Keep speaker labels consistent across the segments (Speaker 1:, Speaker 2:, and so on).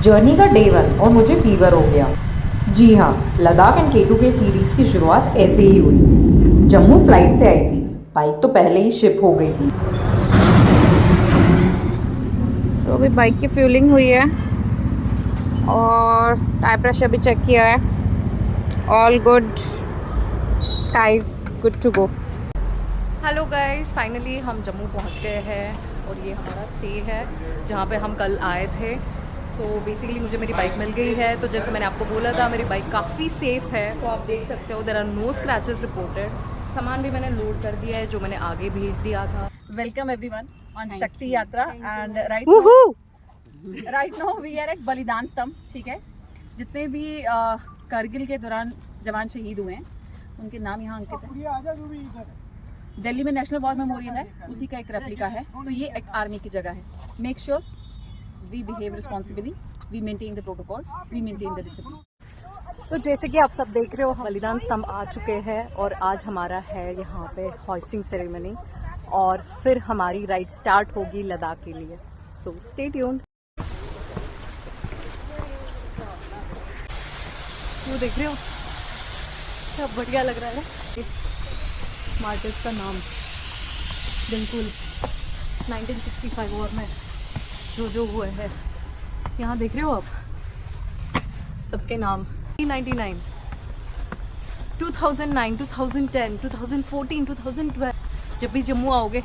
Speaker 1: Journey का day 1 और मुझे फीवर हो गया। जी हाँ, लद्दाख एंड K2 के सीरीज़ की शुरुआत ऐसे ही हुई। जम्मू फ्लाइट से आई थी, बाइक तो पहले ही शिप हो गई थी।
Speaker 2: तो अभी बाइक की फ्यूलिंग हुई है और टायर प्रेशर भी चेक किया है। All good, skies good to go.
Speaker 3: Hello guys, finally हम जम्मू पहुंच गए हैं और ये हमारा स्टे है जहाँ पे हम कल आए थे। तो बेसिकली मुझे मेरी बाइक मिल गई है। तो जैसे मैंने आपको बोला था, मेरी बाइक काफ़ी सेफ़ है। तो आप देख सकते हो, there are no scratches reported. सामान भी मैंने लोड कर दिया है जो मैंने आगे भेज दिया था।
Speaker 4: Welcome everyone on Shakti Yatra and right now we are at बलिदान स्तंभ। ठीक है, जितने भी करगिल के दौरान जवान शहीद हुए हैं उनके नाम यहाँ अंकित है। दिल्ली में नेशनल वॉर मेमोरियल है, उसी का एक रेप्लिका है। तो ये एक आर्मी की जगह है। Make sure we behave responsibly, we maintain the protocols, we maintain the discipline.
Speaker 3: तो जैसे कि आप सब देख रहे हो, हम बलिदान स्तंभ आ चुके हैं और आज हमारा है यहाँ पे हॉइस्टिंग सेरेमनी और फिर हमारी राइड स्टार्ट होगी लद्दाख के लिए। So stay tuned. वो देख रहे हो, क्या बढ़िया लग रहा है ना। मार्टिस का नाम बिल्कुल 1965 वॉर में जो हुए हैं, यहाँ देख रहे हो आप सबके नाम। 1999, 2009, 2010, 2014, 2012, जब भी जम्मू आओगे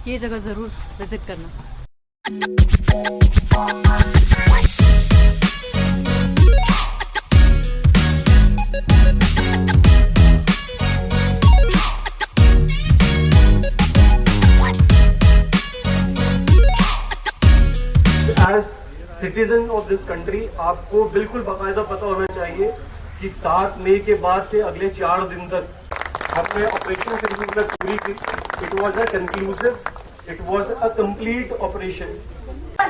Speaker 3: ये जगह ज़रूर विजिट करना।
Speaker 5: As citizen of this country आपको बिल्कुल बाकायदा पता होना चाहिए कि 7 मई के बाद से अगले 4 दिन तक हमने ऑपरेशन शेड्यूल पूरी की। It was a conclusive, it was a complete operation.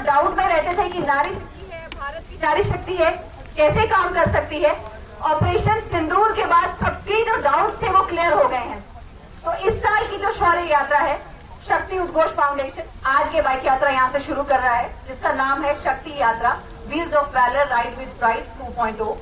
Speaker 6: Doubt में रहते थे कि नारी शक्ति है, भारत की नारी शक्ति है, कैसे काम कर सकती है। ऑपरेशन सिंदूर के बाद सबके जो डाउट्स थे वो क्लियर हो गए हैं। तो इस साल की जो शौर्य यात्रा है, शक्ति उद्घोष फाउंडेशन आज के बाइक यात्रा यहाँ से शुरू कर रहा है, जिसका नाम है Shakti Yatra wheels of valour ride with pride 2.0।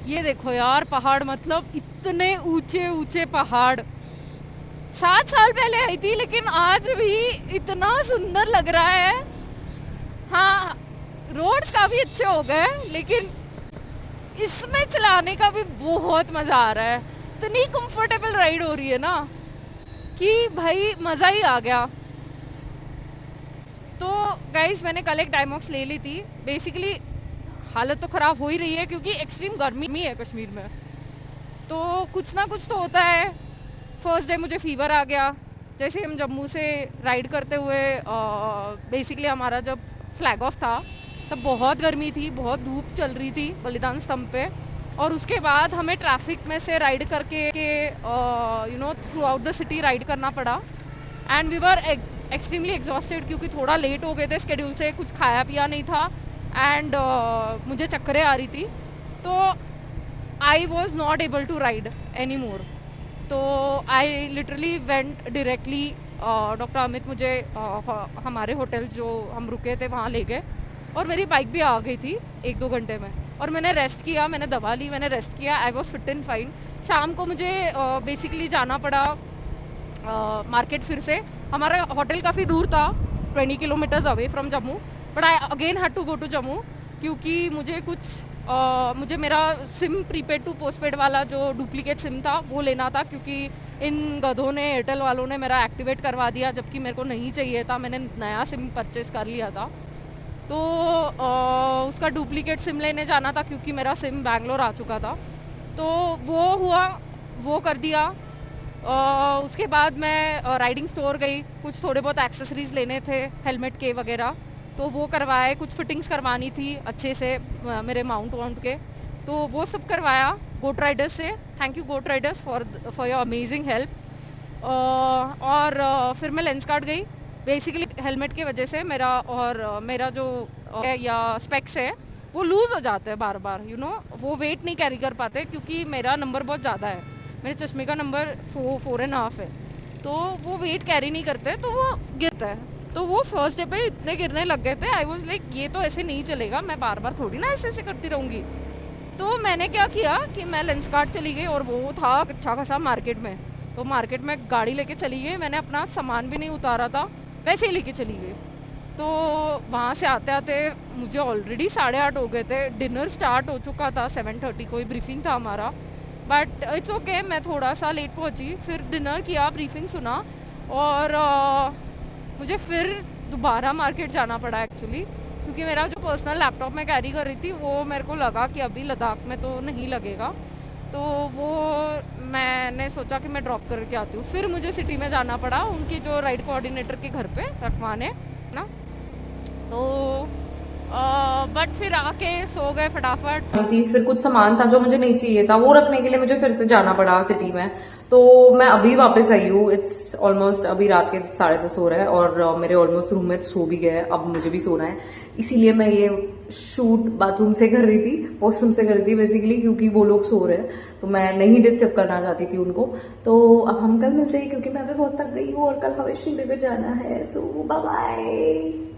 Speaker 2: ये देखो यार, पहाड़ मतलब इतने ऊंचे ऊंचे पहाड़। 7 साल पहले आई थी लेकिन आज भी इतना सुंदर लग रहा है। हाँ, रोड्स काफी अच्छे हो गए लेकिन इसमें चलाने का भी बहुत मजा आ रहा है। इतनी कंफर्टेबल राइड हो रही है ना कि भाई मजा ही आ गया। तो गाइस, मैंने कल एक डायमॉक्स ले ली थी। बेसिकली हालत तो ख़राब हो ही रही है क्योंकि एक्सट्रीम गर्मी है कश्मीर में, तो कुछ ना कुछ तो होता है। फर्स्ट डे मुझे फीवर आ गया। जैसे हम जम्मू से राइड करते हुए बेसिकली हमारा जब फ्लैग ऑफ था तब बहुत गर्मी थी, बहुत धूप चल रही थी बलिदान स्तंभ पे। और उसके बाद हमें ट्रैफिक में से राइड करके throughout the city ride करना पड़ा। And we were extremely exhausted क्योंकि थोड़ा लेट हो गए थे स्केड्यूल से, कुछ खाया पिया नहीं था एंड मुझे चक्करें आ रही थी। तो I was not able to ride any more. तो I literally went directly, doctor Amit मुझे हमारे होटल जो हम रुके थे वहाँ ले गए और मेरी बाइक भी आ गई थी 1-2 घंटे में। और मैंने रेस्ट किया, मैंने दवा ली, मैंने रेस्ट किया। I was fit and fine. शाम को मुझे बेसिकली जाना पड़ा मार्केट। फिर से हमारा होटल काफ़ी दूर था, 20 kilometres away from Jammu, but I again had to go to Jammu क्योंकि मुझे मेरा सिम प्रीपेड टू पोस्टपेड वाला जो डुप्लीकेट सिम था वो लेना था, क्योंकि इन गधों ने, एयरटेल वालों ने मेरा एक्टिवेट करवा दिया जबकि मेरे को नहीं चाहिए था। मैंने नया सिम परचेज़ कर लिया था, तो उसका डुप्लीकेट सिम लेने जाना था क्योंकि मेरा सिम बैंगलोर आ चुका था। तो वो हुआ, वो कर दिया। उसके बाद मैं राइडिंग स्टोर गई, कुछ थोड़े बहुत एक्सेसरीज लेने थे, हेलमेट के वगैरह। तो वो करवाए, कुछ फिटिंग्स करवानी थी अच्छे से मेरे माउंट वाउंट के, तो वो सब करवाया गोट राइडर्स से। Thank you got Riders for your amazing help. और फिर मैं लेंस कार्ड गई। बेसिकली हेलमेट की वजह से मेरा जो या स्पेक्स है वो लूज़ हो जाते हैं बार बार, वो वेट नहीं कैरी कर पाते, क्योंकि मेरा नंबर बहुत ज़्यादा है, मेरे चश्मे का नंबर 4.5 है, तो वो वेट कैरी नहीं करते, तो वो गिरता है। तो वो फर्स्ट डे पे इतने गिरने लग गए थे, आई वॉज लाइक ये तो ऐसे नहीं चलेगा, मैं बार बार थोड़ी ना ऐसे करती रहूँगी। तो मैंने क्या किया कि मैं लेंस कार्ड चली गई, और वो था अच्छा खासा मार्केट में, तो मार्केट में गाड़ी लेके चली गई, मैंने अपना सामान भी नहीं उतारा था, वैसे ही लेके चली गई। तो वहाँ से आते आते मुझे ऑलरेडी 8:30 हो गए थे, डिनर स्टार्ट हो चुका था 7:30, कोई ब्रीफिंग था हमारा, बट इट्स ओके, मैं थोड़ा सा लेट पहुँची। फिर डिनर किया, ब्रीफिंग सुना, और मुझे फिर दोबारा मार्केट जाना पड़ा एक्चुअली, क्योंकि मेरा जो पर्सनल लैपटॉप मैं कैरी कर रही थी वो मेरे को लगा कि अभी लद्दाख में तो नहीं लगेगा, तो वो मैंने सोचा कि मैं ड्रॉप करके आती हूँ। फिर मुझे सिटी में जाना पड़ा उनकी जो राइड कोऑर्डिनेटर के घर पे रखवाने ना, तो बट फिर आके सो गए फटाफट।
Speaker 1: नहीं थी, फिर कुछ सामान था जो मुझे नहीं चाहिए था, वो रखने के लिए मुझे फिर से जाना पड़ा सिटी में। तो मैं अभी वापस आई हूँ, इट्स ऑलमोस्ट अभी रात के 10:30 हो रहा है, और मेरे ऑलमोस्ट रूममेट सो भी गए, अब मुझे भी सोना है। इसीलिए मैं ये शूट बाथरूम से कर रही थी, वॉशरूम से कर रही थी बेसिकली, क्योंकि वो लोग सो रहे हैं, तो मैं नहीं डिस्टर्ब करना चाहती थी उनको। तो अब हम कल मिलते हैं, क्योंकि मैं अभी बहुत थक गई हूँ और कल हमें श्रीनगर जाना है। सो बाय बाय।